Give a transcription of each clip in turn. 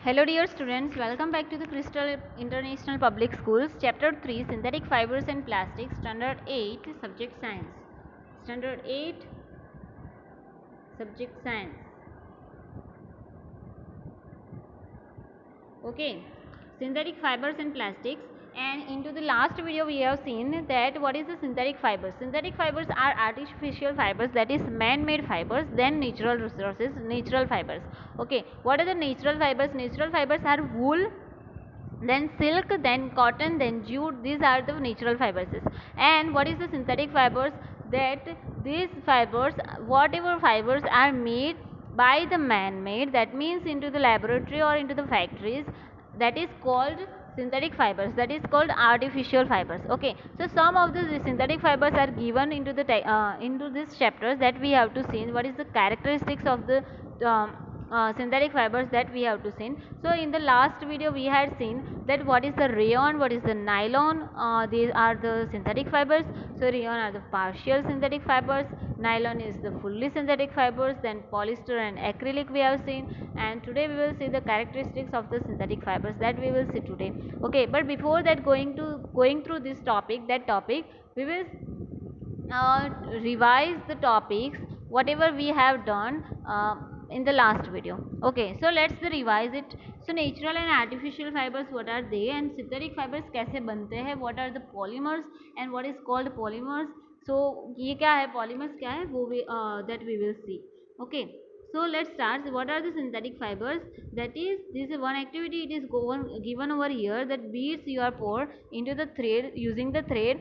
Hello dear students, welcome back to the Crystal International Public Schools, Chapter 3, Synthetic Fibers and Plastics, Standard 8, Subject Science. Standard 8, Subject Science. Okay, synthetic fibers and plastics. And into the last video we have seen that what is the synthetic fibers. Synthetic fibers are artificial fibers, that is man-made fibers, then natural resources, natural fibers. Okay, what are the natural fibers? Natural fibers are wool, then silk, then cotton, then jute. These are the natural fibers. And what is the synthetic fibers? That these fibers, whatever fibers are made by the man-made, that means into the laboratory or into the factories, that is called synthetic fibers, that is called artificial fibers. Okay, so some of the synthetic fibers are given into the into these chapters, that we have to see what is the characteristics of the synthetic fibers, that we have to see. So in the last video we had seen that what is the rayon, what is the nylon. These are the synthetic fibers. So rayon are the partial synthetic fibers, nylon is the fully synthetic fibers, then polyester and acrylic we have seen. And today we will see the characteristics of the synthetic fibers, that we will see today. Okay, but before that, going through this topic, we will revise the topics whatever we have done in the last video. Okay, so let's revise it. So natural and artificial fibers, what are they, and synthetic fibers कैसे बनते हैं, what are the polymers and what is called polymers. So ये क्या है, polymers क्या है, वो that we will see. Okay, so let's start. What are the synthetic fibers? That is, this is one activity, it is given over here, that beads your pore into the thread, using the thread,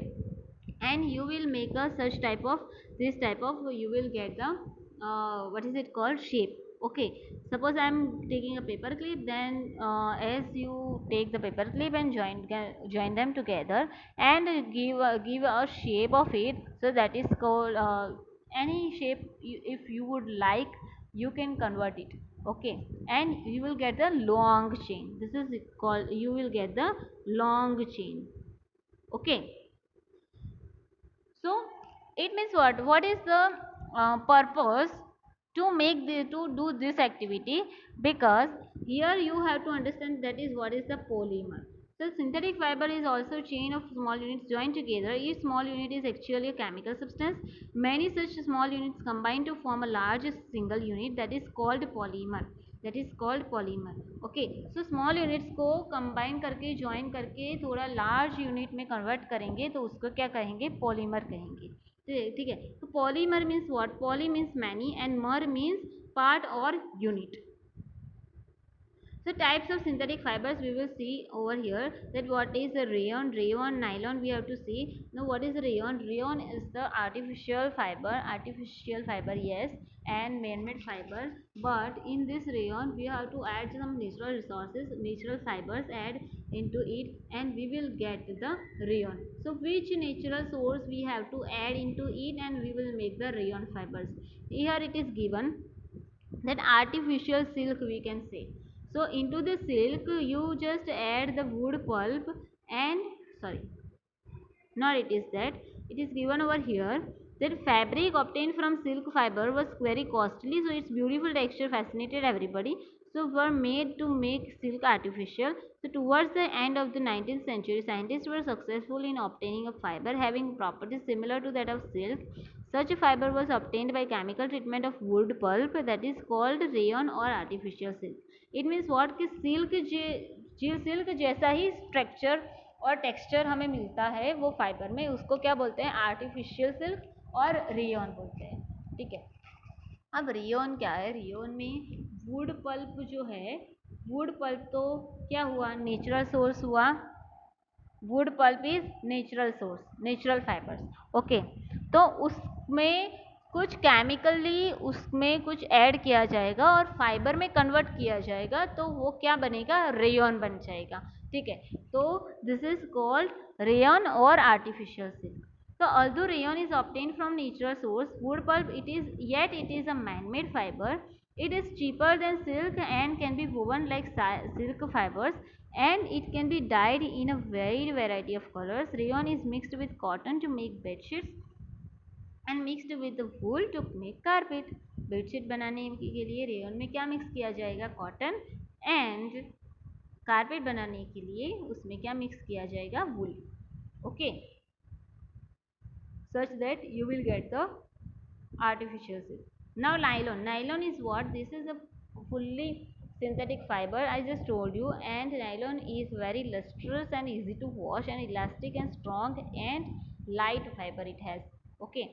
and you will make a such type of, this type of, you will get the what is it called, shape. Okay, suppose I am taking a paper clip, then as you take the paper clip and join them together and give a shape of it, so that is called any shape if you would like, you can convert it. Okay, and you will get the long chain. This is called, you will get the long chain. Okay, so it means what? What is the purpose to make to do this activity? Because here you have to understand, that is what is the polymer. So synthetic fiber is also a chain of small units joined together. Each small unit is actually a chemical substance. Many such small units combine to form a large single unit, that is called polymer. That is called polymer. Okay, so small units को combine करके, join करके थोड़ा large unit में convert करेंगे, तो उसको क्या कहेंगे, polymer कहेंगे. ठीक है. तो polymer means what? Poly means many and mer means part or unit. So types of synthetic fibers we will see over here, that what is the rayon, nylon we have to see. Now what is rayon? Rayon is the artificial fiber, yes, and man-made fiber. But in this rayon we have to add some natural resources, natural fibers add into it, and we will get the rayon. So which natural source we have to add into it, and we will make the rayon fibers. Here it is given that artificial silk we can say. So into the silk you just add the wood pulp, and sorry, not it is that, it is given over here that fabric obtained from silk fiber was very costly, so its beautiful texture fascinated everybody, so were made to make silk artificial. So towards the end of the 19th century, scientists were successful in obtaining a fiber having properties similar to that of silk. Such a fiber was obtained by chemical treatment of wood pulp, that is called rayon or artificial silk. It means what, कि silk जैसा ही structure और texture हमें मिलता है वो fibre में, उसको क्या बोलते हैं, आर्टिफिशियल सिल्क और रेयन बोलते हैं. ठीक है. अब रेयन क्या है, रेयन में वुड पल्प जो है, वुड पल्प तो क्या हुआ, नेचुरल सोर्स हुआ. Wood pulp is natural source, natural fibres. Okay, तो उसमें कुछ केमिकली उसमें कुछ ऐड किया जाएगा और फाइबर में कन्वर्ट किया जाएगा, तो वो क्या बनेगा, रेयन बन जाएगा. ठीक है, तो दिस इज कॉल्ड रेयन और artificial silk. So although rayon is obtained from natural source, wood pulp it is a man-made fiber. It is cheaper than silk and can be woven like silk fibers, and it can be dyed in a wide variety of colors. Rayon is mixed with cotton to make bed sheets and mixed with the wool to make carpet. Bedsheet बनाने के लिए rayon में क्या mix किया जाएगा, cotton and carpet बनाने के लिए उसमें क्या मिक्स किया जाएगा, wool. Okay, such that you will get the artificial silk. Now nylon. Nylon is what? This is a fully synthetic fiber, I just told you, and nylon is very lustrous and easy to wash and elastic and strong and light fiber it has. Okay.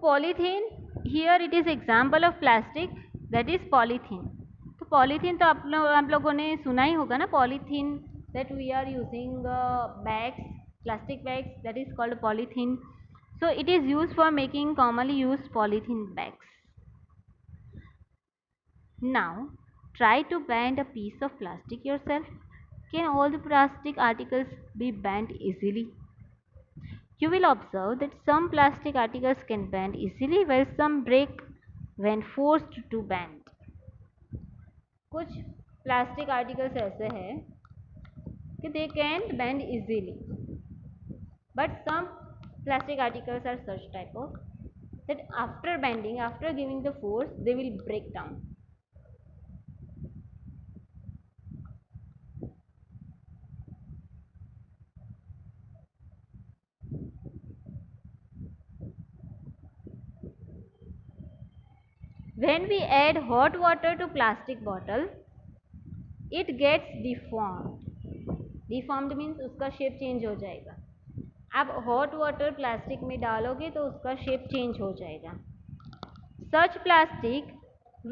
Polythene, here it is example of plastic, that is polythene. तो polythene तो आप लोगों ने सुना ही होगा ना, polythene that we are using bags, plastic bags, that is called polythene. So it is used for making commonly used polythene bags. Now try to bend a piece of plastic yourself. Can all the plastic articles be bent easily? You will observe that some plastic articles can bend easily while some break when forced to bend. कुछ plastic articles ऐसे हैं कि they can't bend easily, but some plastic articles are such type of that after bending, after giving the force, they will break down. When we add hot water to plastic bottle, it gets deformed. Deformed means उसका shape change हो जाएगा। आप hot water plastic में डालोगे तो उसका shape change हो जाएगा। Such plastic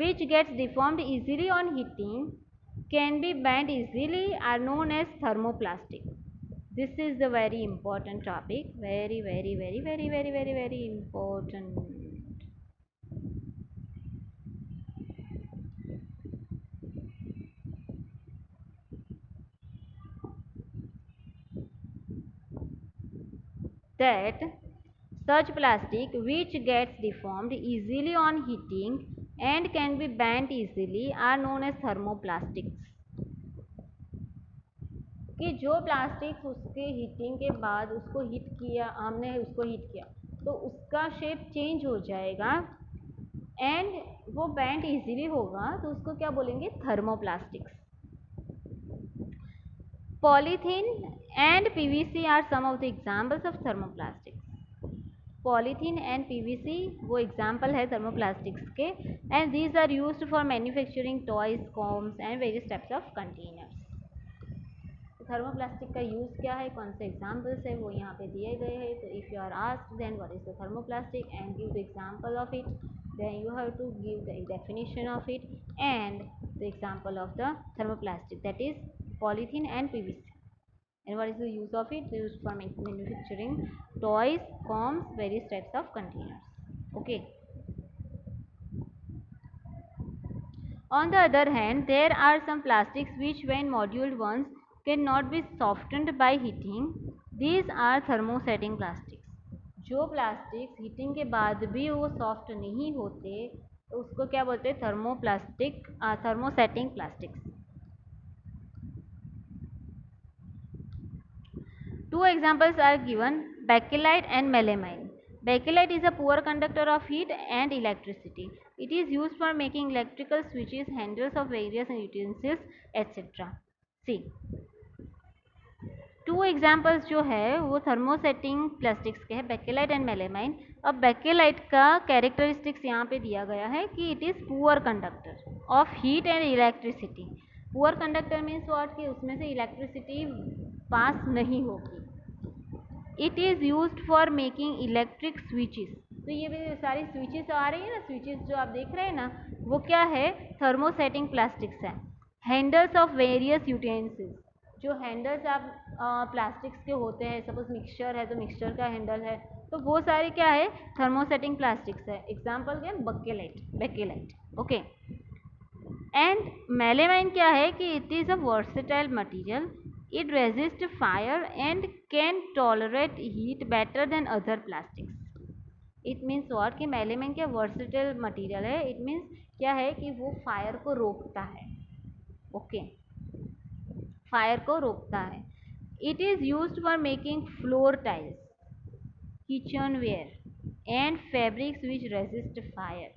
which gets deformed easily on heating can be bent easily are known as thermoplastic. This is the very important topic, very important. That such plastic which gets deformed easily on heating and can be bent easily are known as thermoplastics. कि जो plastic उसके heating के बाद उसको heat किया, हमने उसको heat किया तो उसका शेप चेंज हो जाएगा एंड वो बेंड इजीली होगा, तो उसको क्या बोलेंगे? Thermoplastics. Polythene and PVC are some of the examples of thermoplastics. Polythene and PVC वो एग्जाम्पल है थर्मोप्लास्टिक्स के, and these are used for manufacturing toys, combs and various types of containers. Thermoplastic का use क्या है, कौन से examples है वो यहाँ पे दिए गए हैं। तो if you are asked then what is the thermoplastic and give the example of it, then you have to give the definition of it and the example of the thermoplastic, that is polythene and PVC, and what is the use of it? Used for manufacturing toys, combs, various types of containers. Okay. On the other hand, there are some plastics which when moduled once cannot be softened by heating. These are thermosetting plastics. जो plastics heating के बाद भी वो soft नहीं होते तो उसको क्या बोलते हैं? Thermoplastic, thermosetting plastics. Two examples are given, bakelite and melamine. Bakelite is a poor conductor of heat and electricity. It is used for making electrical switches, handles of various utensils, etc. See, two examples जो है वो thermosetting plastics के हैं, bakelite and melamine. अब bakelite का characteristics यहाँ पे दिया गया है कि it is poor conductor of heat and electricity. Poor conductor means what, कि उसमें से इलेक्ट्रिसिटी पास नहीं होगी। It is used for making electric switches. तो ये भी सारी स्विचेस आ रही है ना, स्विचेस जो आप देख रहे हैं ना, वो क्या है? थर्मोसेटिंग प्लास्टिक्स है। हैंडल्स ऑफ वेरियस यूटेंसिल्स, जो हैंडल्स आप प्लास्टिक्स के होते हैं, सपोज मिक्सचर है तो मिक्सचर का हैंडल है, तो वो सारे क्या है? थर्मोसेटिंग प्लास्टिक्स है। एग्जाम्पल क्या? बेकेलाइट। ओके। एंड मेलेमाइन क्या है? कि it is a versatile material, it resist fire and can tolerate heat better than other plastics. It means what, कि मेलेमाइन क्या वर्सेटाइल मटीरियल है। इट मीन्स क्या है? कि वो फायर को रोकता है। ओके, फायर को रोकता है। It is used for making floor tiles, kitchenware and fabrics which resist fire.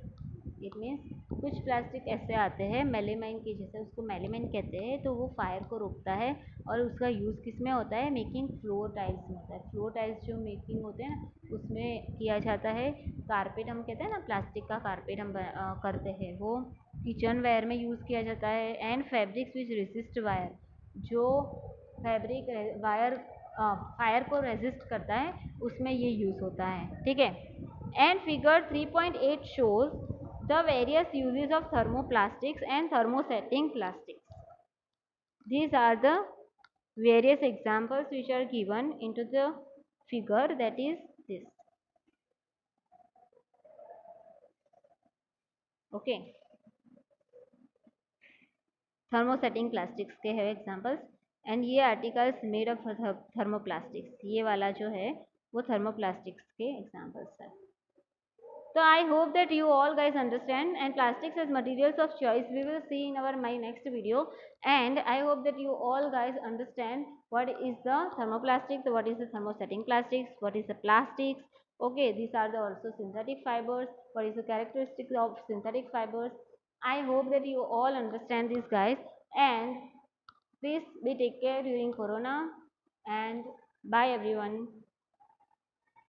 It means कुछ प्लास्टिक ऐसे आते हैं मेलेमाइन के जैसे, उसको मेलेमाइन कहते हैं, तो वो फायर को रोकता है और उसका यूज़ किस में होता है? मेकिंग फ्लोर टाइल्स में होता है। फ्लोर टाइल्स जो मेकिंग होते हैं ना, उसमें किया जाता है। कारपेट हम कहते हैं ना, प्लास्टिक का कारपेट हम करते हैं, वो किचन वेयर में यूज़ किया जाता है। And fabrics which resist wire, जो फैब्रिक वायर फायर को रेजिस्ट करता है, उसमें ये यूज़ होता है। ठीक है। And figure 3.8 shows the various uses of thermoplastics and thermosetting plastics. These are the various examples which are given into the figure, that is this. Okay, thermosetting plastics के है examples, and ये articles made of thermoplastics, ये वाला जो है वो thermoplastics के examples है. So I hope that you all guys understand, and plastics as materials of choice we will see in our my next video, and I hope that you all guys understand what is the thermoplastic, what is the thermosetting plastics, what is the plastics. Okay, these are the also synthetic fibers, what is the characteristics of synthetic fibers. I hope that you all understand this guys, and please be take care during corona, and bye everyone.